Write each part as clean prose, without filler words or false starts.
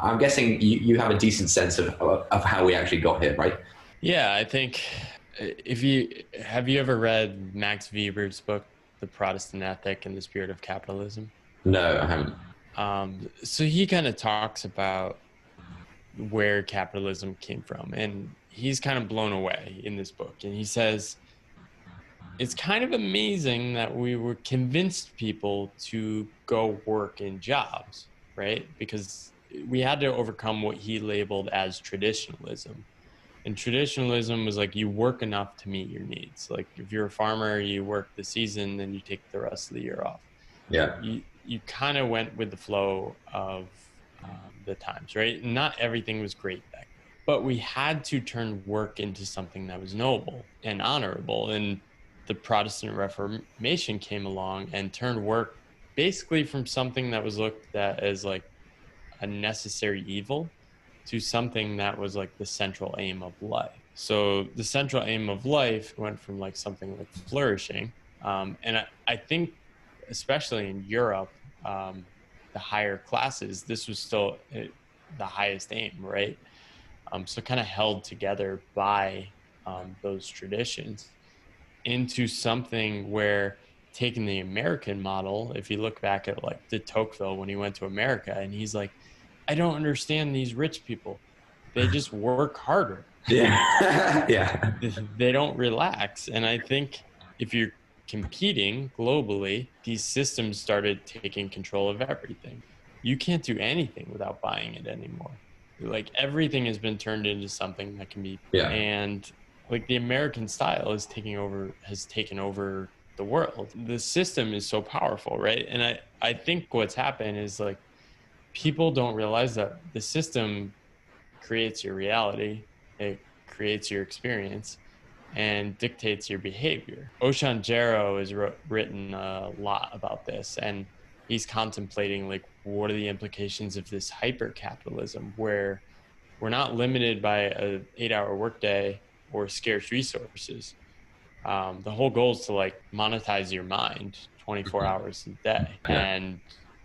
I'm guessing you have a decent sense of how we actually got here, right? Yeah, I think if you have you ever read Max Weber's book, The Protestant Ethic and the Spirit of Capitalism? No, I haven't. So he kind of talks about where capitalism came from, and he's kind of blown away in this book. And he says it's kind of amazing that we were convinced people to go work in jobs, right? Because we had to overcome what he labeled as traditionalism. And traditionalism was like you work enough to meet your needs. Like if you're a farmer, you work the season, then you take the rest of the year off. Yeah, You kind of went with the flow of the times, right? Not everything was great back then, but we had to turn work into something that was noble and honorable. And the Protestant Reformation came along and turned work basically from something that was looked at as like a necessary evil to something that was like the central aim of life. So the central aim of life went from like something like flourishing. And I think, especially in Europe, the higher classes, this was still the highest aim, right? So kind of held together by those traditions into something where taking the American model, if you look back at like de Tocqueville when he went to America and he's like, I don't understand these rich people. They just work harder. yeah, yeah, They don't relax. And I think if you're competing globally, these systems started taking control of everything. You can't do anything without buying it anymore. Like everything has been turned into something that can be, yeah. and like the American style has taken over the world. The system is so powerful, right? And I think what's happened is like people don't realize that the system creates your reality, it creates your experience, and dictates your behavior. Oshan Jarrow has written a lot about this, and he's contemplating like what are the implications of this hyper-capitalism, where we're not limited by a 8-hour workday or scarce resources. The whole goal is to like monetize your mind 24 hours a day, Yeah. and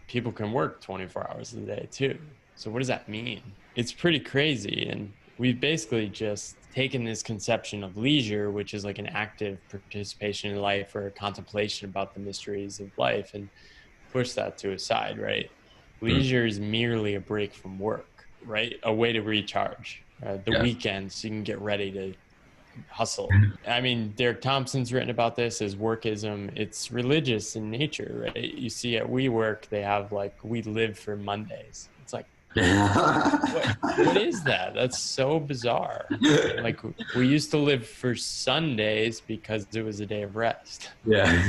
people can work 24 hours a day too. So what does that mean? It's pretty crazy. And we've basically just taken this conception of leisure, which is like an active participation in life or a contemplation about the mysteries of life, and push that to a side, right? Mm. Leisure is merely a break from work, right? A way to recharge. The Yeah. weekends, you can get ready to hustle. I mean, Derek Thompson's written about this as workism. It's religious in nature, right? You see at WeWork, they have like, we live for Mondays. It's like, what is that? That's so bizarre. Like we used to live for Sundays because it was a day of rest. Yeah.